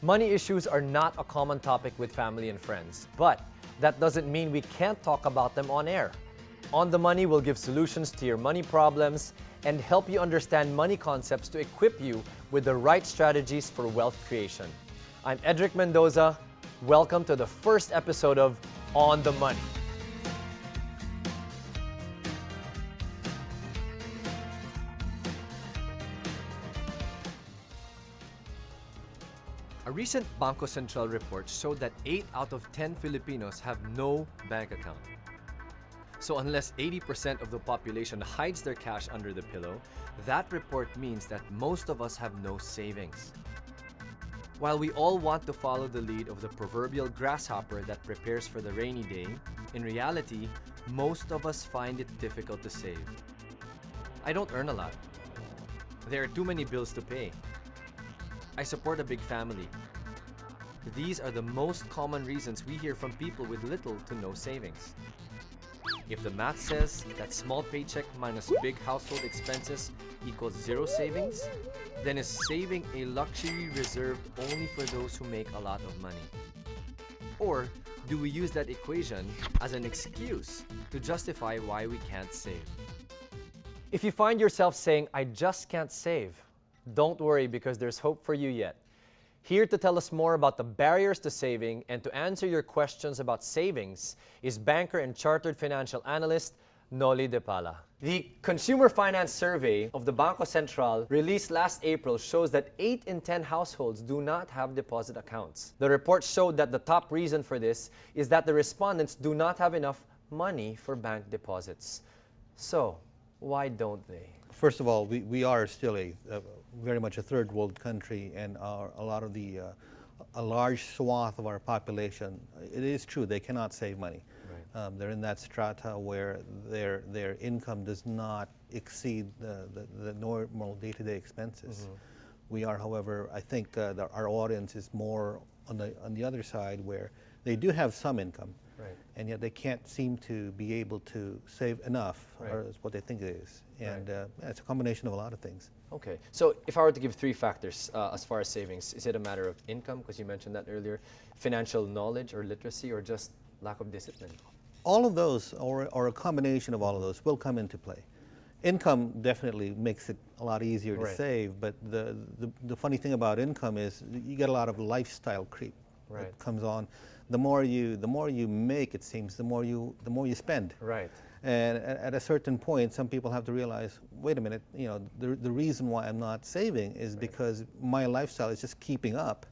Money issues are not a common topic with family and friends, but that doesn't mean we can't talk about them on air. On the Money will give solutions to your money problems and help you understand money concepts to equip you with the right strategies for wealth creation. I'm Edric Mendoza. Welcome to the first episode of On the Money. A recent Bangko Sentral report showed that 8 out of 10 Filipinos have no bank account. So unless 80% of the population hides their cash under the pillow, that report means that most of us have no savings. While we all want to follow the lead of the proverbial grasshopper that prepares for the rainy day, in reality, most of us find it difficult to save. I don't earn a lot. There are too many bills to pay. I support a big family. These are the most common reasons we hear from people with little to no savings. If the math says that small paycheck minus big household expenses equals zero savings, then is saving a luxury reserved only for those who make a lot of money? Or do we use that equation as an excuse to justify why we can't save? If you find yourself saying, "I just can't save," don't worry because there's hope for you yet. Here to tell us more about the barriers to saving and to answer your questions about savings is banker and chartered financial analyst Noli De Pala. The Consumer Finance Survey of the Bangko Sentral released last April shows that 8 in 10 households do not have deposit accounts. The report showed that the top reason for this is that the respondents do not have enough money for bank deposits. So, why don't they? First of all, we are still very much a third world country, and a large swath of our population, it is true, they cannot save money. Right. They're in that strata where their income does not exceed the normal day-to-day expenses. Mm-hmm. We are, however, I think that our audience is more on the other side where they do have some income. Right. And yet they can't seem to be able to save enough, Right. or is what they think it is. And Right. it's a combination of a lot of things. Okay, so if I were to give 3 factors as far as savings, is it a matter of income, because you mentioned that earlier, financial knowledge or literacy, or just lack of discipline? All of those, or a combination of all of those, will come into play. Income definitely makes it a lot easier to Right. save, but the funny thing about income is you get a lot of lifestyle creep Right. that comes on. The more you make, it seems, the more you spend. Right. And at a certain point, some people have to realize, wait a minute, the reason why I'm not saving is Right. because my lifestyle is just keeping up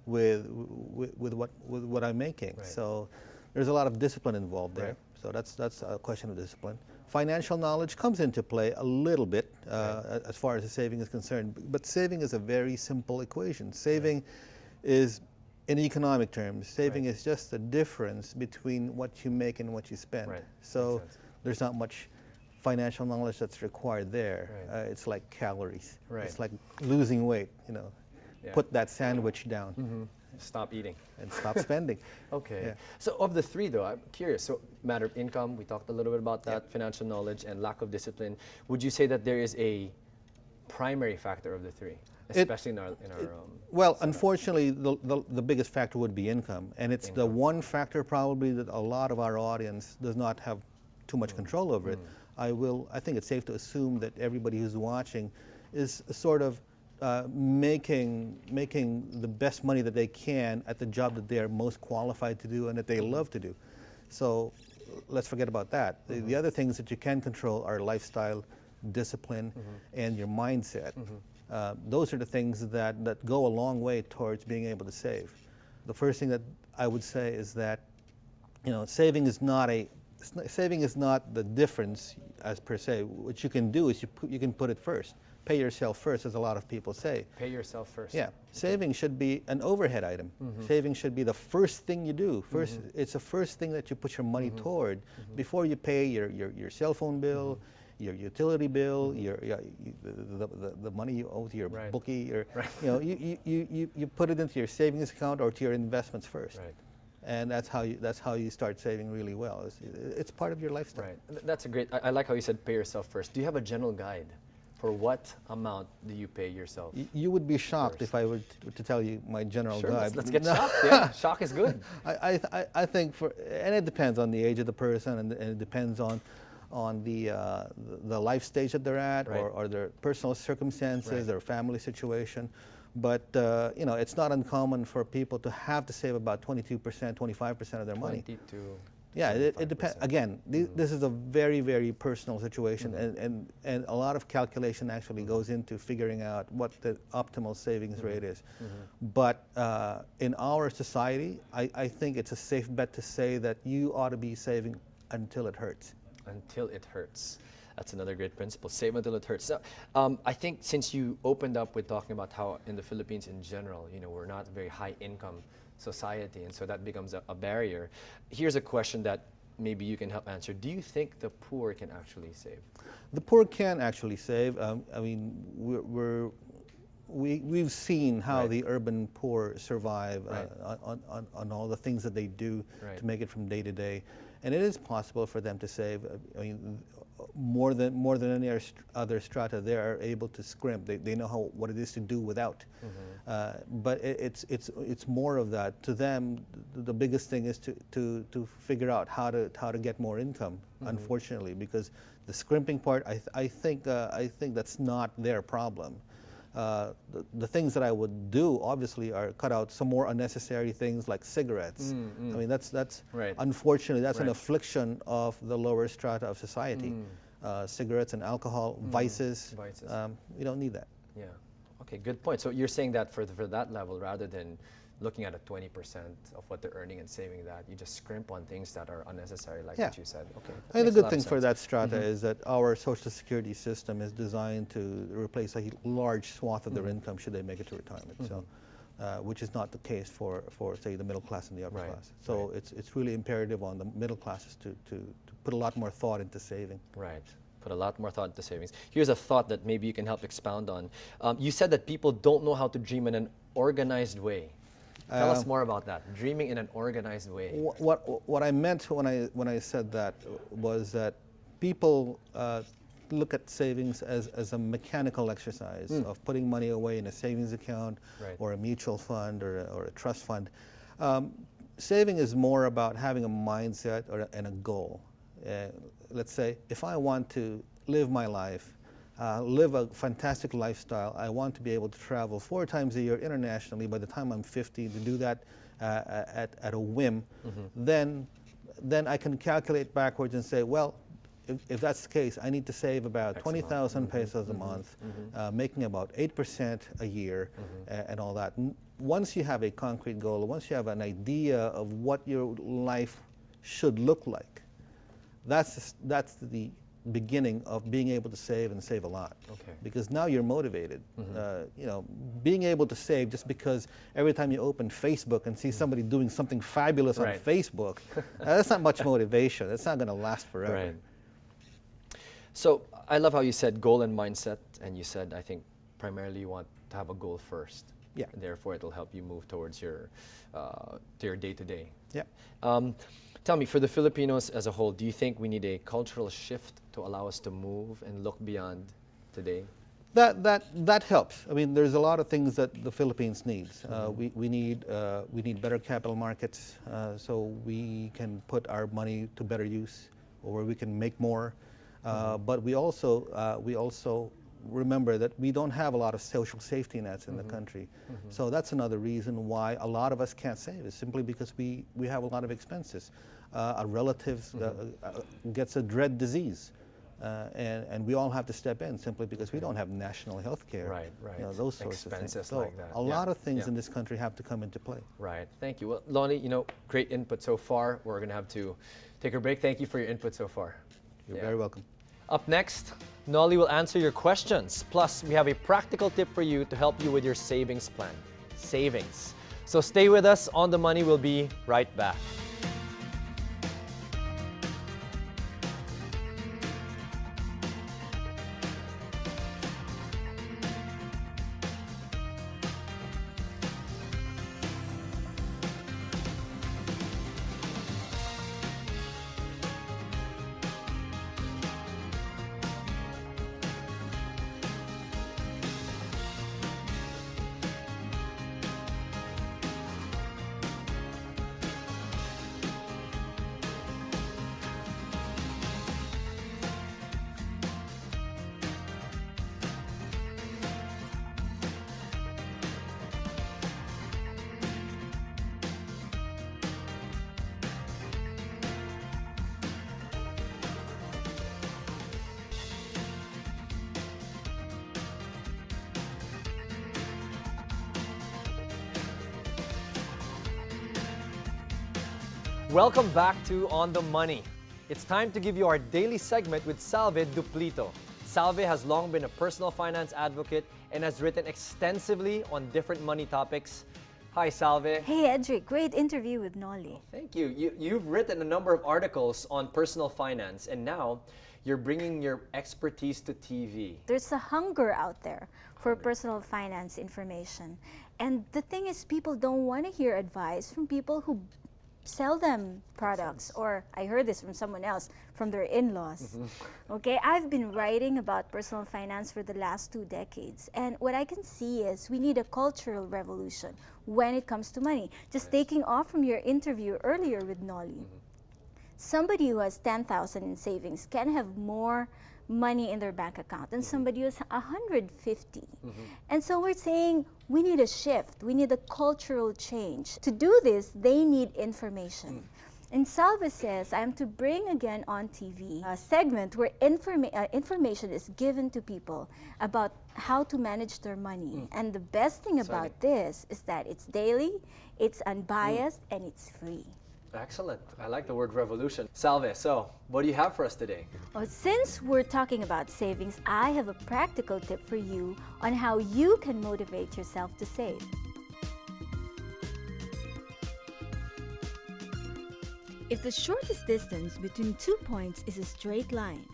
with what I'm making. Right. So there's a lot of discipline involved there. Right. So that's a question of discipline. Financial knowledge comes into play a little bit Right. as far as the saving is concerned. But saving is a very simple equation. Saving is, in economic terms, saving Right. is just the difference between what you make and what you spend. Right. So Makes sense. there's not much financial knowledge that's required there. Right. It's like calories. Right. It's like losing weight. Yeah. Put that sandwich down Stop eating. and stop spending. Okay. Yeah. So of the 3, though, I'm curious. So matter of income, we talked a little bit about that, Yeah. financial knowledge and lack of discipline. Would you say that there is a primary factor of the 3, especially in our Well, setup? unfortunately, the biggest factor would be income, and it's the Income. one factor probably that a lot of our audience does not have too much control over it. I think it's safe to assume that everybody who's watching is sort of making the best money that they can at the job that they're most qualified to do and that they love to do. So let's forget about that. The other things that you can control are lifestyle, discipline, and your mindset. Those are the things that go a long way towards being able to save. The first thing that I would say is that saving is not the difference as per se. What you can do is you can put it first. Pay yourself first, as a lot of people say. Pay yourself first. Yeah, saving should be an overhead item. Saving should be the first thing you do. It's the first thing that you put your money toward before you pay your cell phone bill, your utility bill, the money you owe to your Right. bookie, or Right. you put it into your savings account or to your investments first. Right. And that's how you start saving really well. It's part of your lifestyle. Right. That's a great. I like how you said pay yourself first. Do you have a general guide For what amount do you pay yourself You would be shocked first? if I were to tell you my general Sure, guide. let's get shocked. Yeah, shock is good. I think and it depends on the age of the person, and it depends on the life stage that they're at, Right. or their personal circumstances, Right. their family situation. But you know, it's not uncommon for people to have to save about 22%, 25% of their money. 20 to Yeah, it depends. 25%. Again, this is a very, very personal situation, and a lot of calculation actually goes into figuring out what the optimal savings rate is. But in our society, I think it's a safe bet to say that you ought to be saving until it hurts. Until it hurts. That's another great principle. Save until it hurts. So, I think since you opened up with talking about how in the Philippines in general, we're not a very high income society, and so that becomes a barrier. Here's a question that maybe you can help answer. Do you think the poor can actually save? The poor can actually save. I mean, we've seen how Right. the urban poor survive Right. on all the things that they do Right. to make it from day to day, and it is possible for them to save. I mean, more than any other strata, they are able to scrimp. They know what it is to do without. But it's more of that. To them, the biggest thing is to figure out how to get more income. Unfortunately, because the scrimping part, I think that's not their problem. The things that I would do, obviously, are cut out some more unnecessary things like cigarettes. I mean, that's Right. unfortunately, that's an Right. affliction of the lower strata of society. Cigarettes and alcohol, vices, Vices. we don't need that. Yeah. Okay, good point. So you're saying that for that level, rather than looking at a 20% of what they're earning and saving that, you just scrimp on things that are unnecessary, like Yeah. what you said. Okay, that And the makes a good lot of thing for sense. that strata is that our social security system is designed to replace a large swath of their income should they make it to retirement. So, which is not the case for say the middle class and the upper Right, class. So it's really imperative on the middle classes to put a lot more thought into saving. Right. Put a lot more thought into savings. Here's a thought that maybe you can help expound on. You said that people don't know how to dream in an organized way. Tell us more about that. Dreaming in an organized way. What I meant when I said that was that people look at savings as a mechanical exercise of putting money away in a savings account Right. or a mutual fund or a trust fund. Saving is more about having a mindset and a goal. Let's say if I want to live my life, live a fantastic lifestyle. I want to be able to travel 4 times a year internationally by the time I'm 50, to do that at a whim. Then I can calculate backwards and say, well, if that's the case, I need to save about X amount. 20,000 pesos a month, making about 8% a year, and all that. Once you have a concrete goal, once you have an idea of what your life should look like, that's the beginning of being able to save and save a lot. Okay. Because now you're motivated. You know, being able to save just because every time you open Facebook and see somebody doing something fabulous on Right. Facebook, that's not much motivation. It's not going to last forever. Right. So I love how you said goal and mindset, and you said, I think, primarily you want to have a goal first. Yeah. And therefore, it'll help you move towards your to your day-to-day. Yeah. Tell me, for the Filipinos as a whole, do you think we need a cultural shift to allow us to move and look beyond today? That helps. I mean, there's a lot of things that the Philippines needs. We need better capital markets, so we can put our money to better use, or where we can make more. But we also remember that we don't have a lot of social safety nets in the country. So that's another reason why a lot of us can't save, is simply because we have a lot of expenses. A relative gets a dread disease. And we all have to step in simply because we don't have national health care. Right, right. You know, those sorts of things. Expenses So like that. a lot of things in this country have to come into play. Right. Thank you. Well, Lonnie, great input so far. We're going to have to take a break. Thank you for your input so far. You're very welcome. Up next, Nolly will answer your questions. Plus, we have a practical tip for you to help you with your savings plan. Savings. So stay with us. On the Money, we'll be right back. Welcome back to On the Money. It's time to give you our daily segment with Salve Duplito. Salve has long been a personal finance advocate and has written extensively on different money topics. Hi, Salve. Hey, Edric, great interview with Nolly. Thank you. You've written a number of articles on personal finance, and now you're bringing your expertise to TV. There's a hunger out there for personal finance information. And the thing is, people don't want to hear advice from people who sell them products, or I heard this from someone else, from their in-laws. Okay, I've been writing about personal finance for the last 2 decades, and what I can see is we need a cultural revolution when it comes to money. Just taking off from your interview earlier with Nolly, somebody who has 10,000 in savings can have more money in their bank account than somebody who has 150. And so we're saying we need a shift. We need a cultural change. To do this, they need information. And Salva says, I'm to bring again on TV a segment where information is given to people about how to manage their money. And the best thing about this is that it's daily, it's unbiased, and it's free. Excellent. I like the word revolution. Salve, so what do you have for us today? Well, since we're talking about savings, I have a practical tip for you on how you can motivate yourself to save. If the shortest distance between 2 points is a straight line,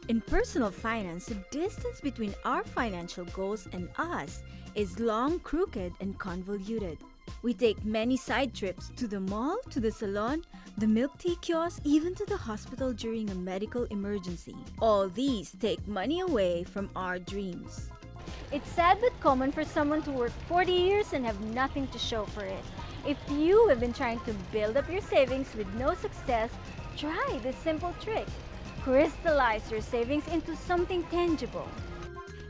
in personal finance, the distance between our financial goals and us is long, crooked, and convoluted. We take many side trips to the mall, to the salon, the milk tea kiosk, even to the hospital during a medical emergency. All these take money away from our dreams. It's sad but common for someone to work 40 years and have nothing to show for it. If you have been trying to build up your savings with no success, try this simple trick. Crystallize your savings into something tangible.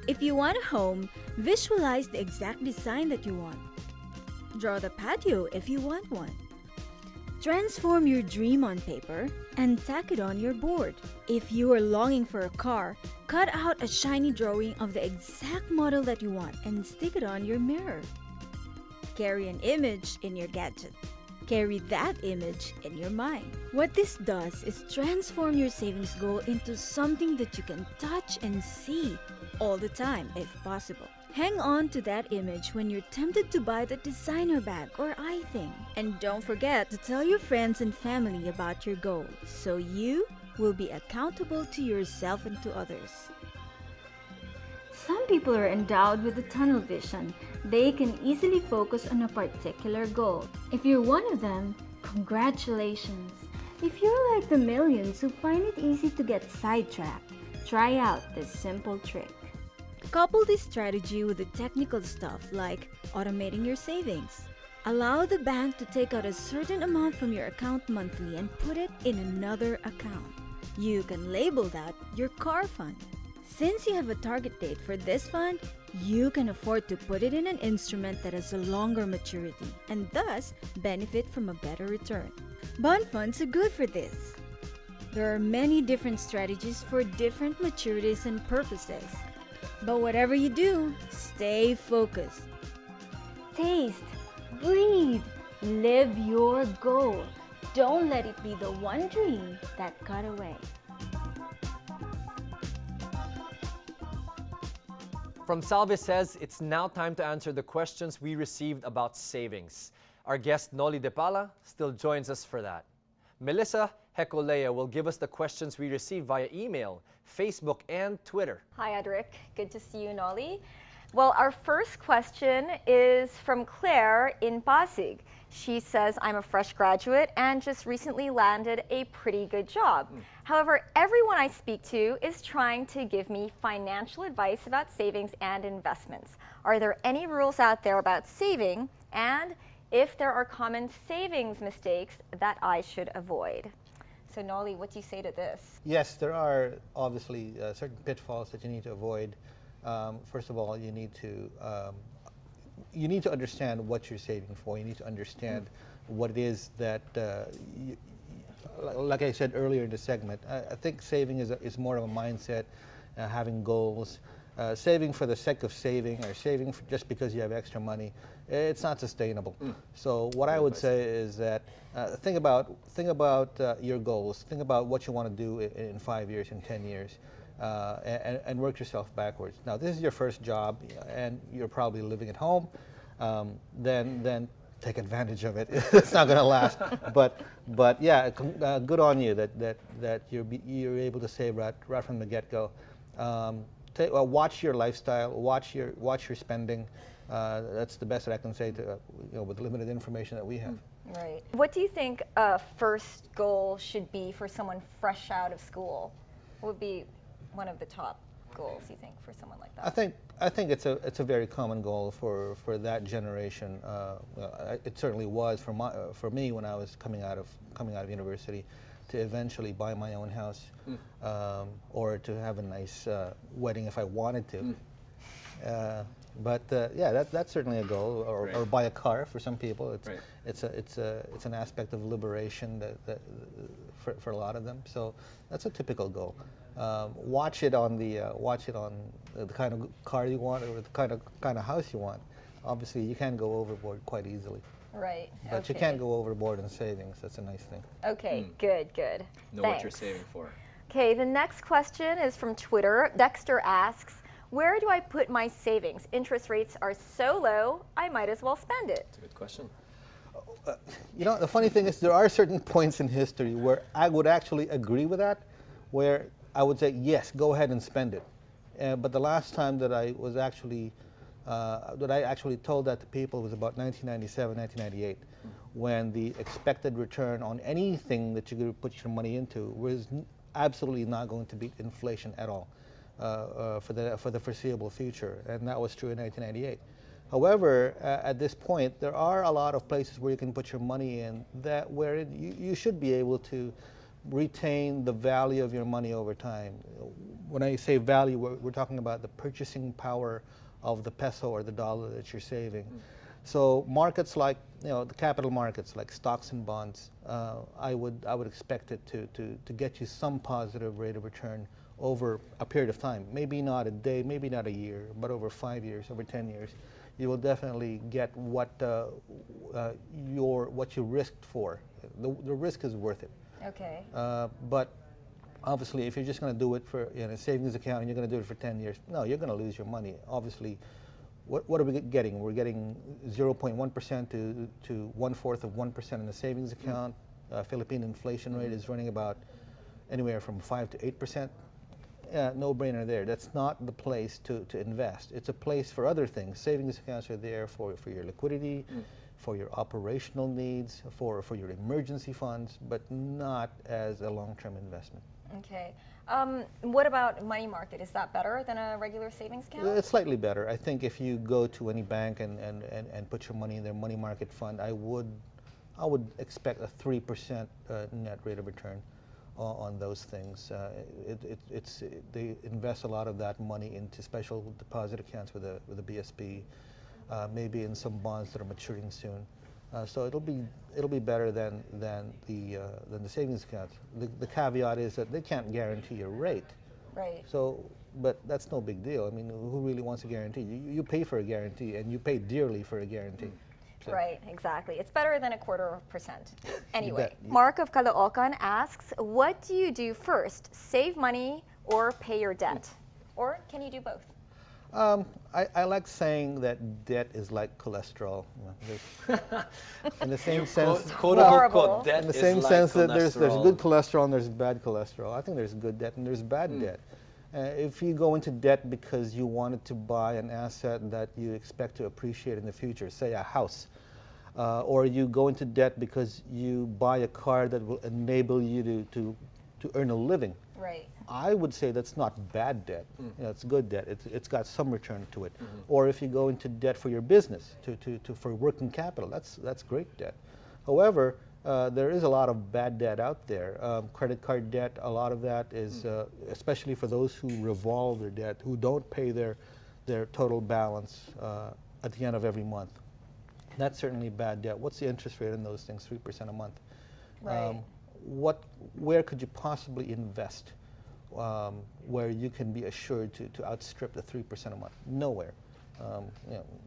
If you want a home, visualize the exact design that you want. Draw the patio if you want one. Transform your dream on paper and tack it on your board. If you are longing for a car, cut out a shiny drawing of the exact model that you want and stick it on your mirror. Carry an image in your gadget. Carry that image in your mind. What this does is transform your savings goal into something that you can touch and see all the time if possible. Hang on to that image when you're tempted to buy the designer bag or thing. And don't forget to tell your friends and family about your goal so you will be accountable to yourself and to others. Some people are endowed with a tunnel vision. They can easily focus on a particular goal. If you're one of them, congratulations. If you're like the millions who find it easy to get sidetracked, try out this simple trick. Couple this strategy with the technical stuff like automating your savings. Allow the bank to take out a certain amount from your account monthly and put it in another account. You can label that your car fund. Since you have a target date for this fund, you can afford to put it in an instrument that has a longer maturity and thus benefit from a better return. Bond funds are good for this. There are many different strategies for different maturities and purposes. But whatever you do, stay focused. Taste, breathe, live your goal. Don't let it be the one dream that got away. From Salve says, it's now time to answer the questions we received about savings. Our guest Noli De Pala still joins us for that. Melissa Hekolea will give us the questions we received via email, Facebook, and Twitter. Hi, Edric. Good to see you, Nolly. Well, our first question is from Claire in Pasig. She says, I'm a fresh graduate and just recently landed a pretty good job. However, everyone I speak to is trying to give me financial advice about savings and investments. Are there any rules out there about saving? And if there are common savings mistakes that I should avoid? So Nolly, what do you say to this? Yes, there are obviously certain pitfalls that you need to avoid. First of all, you need to understand what you're saving for. You need to understand what it is that, like I said earlier in the segment, I think saving is more of a mindset, having goals, saving for the sake of saving or saving for just because you have extra money, it's not sustainable. So what I would say is that think about your goals. Think about what you want to do in 5 years, in 10 years, and work yourself backwards. Now, this is your first job, and you're probably living at home. Then take advantage of it. It's not going to last. But yeah, good on you that you're able to save right from the get-go. Watch your lifestyle. Watch your spending. That's the best that I can say to with the limited information that we have. Right. What do you think a first goal should be for someone fresh out of school? What would be one of the top goals you think for someone like that? I think it's a very common goal for that generation. It certainly was for me when I was coming out of university, to eventually buy my own house, or to have a nice wedding if I wanted to. But yeah, that's certainly a goal, or buy a car for some people. It's an aspect of liberation that for a lot of them. So that's a typical goal. Watch it on the kind of car you want, or the kind of house you want. Obviously, you can go overboard quite easily. Right. But you can't go overboard in savings. That's a nice thing. Okay. Good. Good. Know Thanks. what you're saving for. Okay. The next question is from Twitter. Dexter asks, "Where do I put my savings? Interest rates are so low, I might as well spend it." That's a good question. The funny thing is, there are certain points in history where I would actually agree with that, where I would say, yes, go ahead and spend it. But the last time that I actually told that to people was about 1997, 1998, when the expected return on anything that you could put your money into was absolutely not going to beat inflation at all for the foreseeable future, and that was true in 1998. However, at this point, there are a lot of places where you can put your money in where you should be able to retain the value of your money over time. When I say value, we're talking about the purchasing power of the peso or the dollar that you're saving. So markets like the capital markets, like stocks and bonds, I would expect it to get you some positive rate of return over a period of time. Maybe not a day, maybe not a year, but over 5 years, over 10 years, you will definitely get what you risked for. The risk is worth it. Okay. But obviously, if you're just going to do it for a savings account and you're going to do it for 10 years, no, you're going to lose your money. Obviously, what are we getting? We're getting 0.1% to 1/4 of 1% in the savings account. Philippine inflation rate is running about anywhere from 5 to 8%. No brainer there. That's not the place to invest. It's a place for other things. Savings accounts are there for your liquidity, for your operational needs, for your emergency funds, but not as a long-term investment. Okay. What about money market? Is that better than a regular savings account? It's slightly better. I think if you go to any bank and put your money in their money market fund, I would expect a 3% net rate of return on those things. They invest a lot of that money into special deposit accounts with a BSP, maybe in some bonds that are maturing soon. So it'll be better than the savings accounts. The caveat is that they can't guarantee a rate. Right. So, but that's no big deal. I mean, who really wants a guarantee? You pay for a guarantee, and you pay dearly for a guarantee. So. Right, exactly. It's better than 1/4%. Anyway, bet. Mark of Caloocan asks, "What do you do first? Save money or pay your debt? Or can you do both?" I like saying that debt is like cholesterol. In the same sense, Horrible. Debt in the is same like sense that there's cholesterol. good cholesterol and there's bad cholesterol. I think there's good debt and there's bad debt. If you go into debt because you wanted to buy an asset that you expect to appreciate in the future, say a house, or you go into debt because you buy a car that will enable you to earn a living, Right. I would say that's not bad debt. It's good debt. It's got some return to it. Or if you go into debt for your business, for working capital, that's great debt. However, there is a lot of bad debt out there. Credit card debt, a lot of that is, especially for those who revolve their debt, who don't pay their total balance at the end of every month. That's certainly bad debt. What's the interest rate on those things? 3% a month. Right. Where could you possibly invest where you can be assured to outstrip the 3% a month. Nowhere.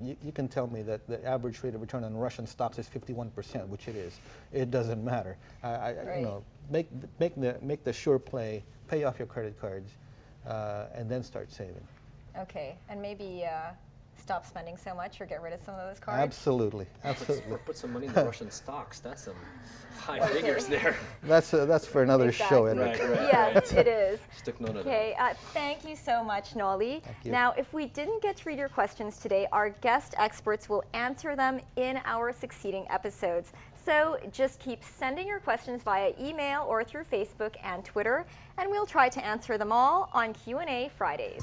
You can tell me that the average rate of return on Russian stocks is 51%, which it is. It doesn't matter. Make the sure play, pay off your credit cards, and then start saving. Okay, and maybe stop spending so much or get rid of some of those cards? Absolutely, absolutely. Put some money in the Russian stocks. That's some high figures there. That's for another show. Right, Yes, it is. Just took note of that. Okay, thank you so much, Nolly. Thank you. Now, if we didn't get to read your questions today, our guest experts will answer them in our succeeding episodes. So just keep sending your questions via email or through Facebook and Twitter, and we'll try to answer them all on Q&A Fridays.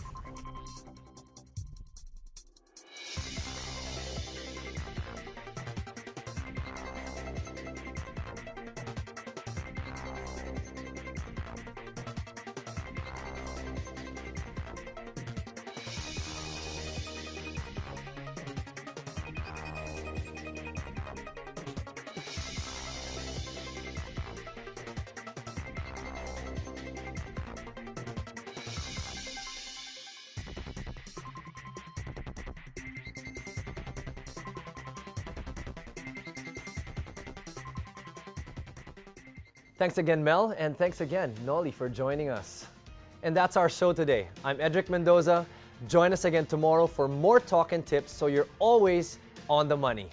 Thanks again, Mel, and thanks again, Nolly, for joining us. And that's our show today. I'm Edric Mendoza. Join us again tomorrow for more talk and tips so you're always on the money.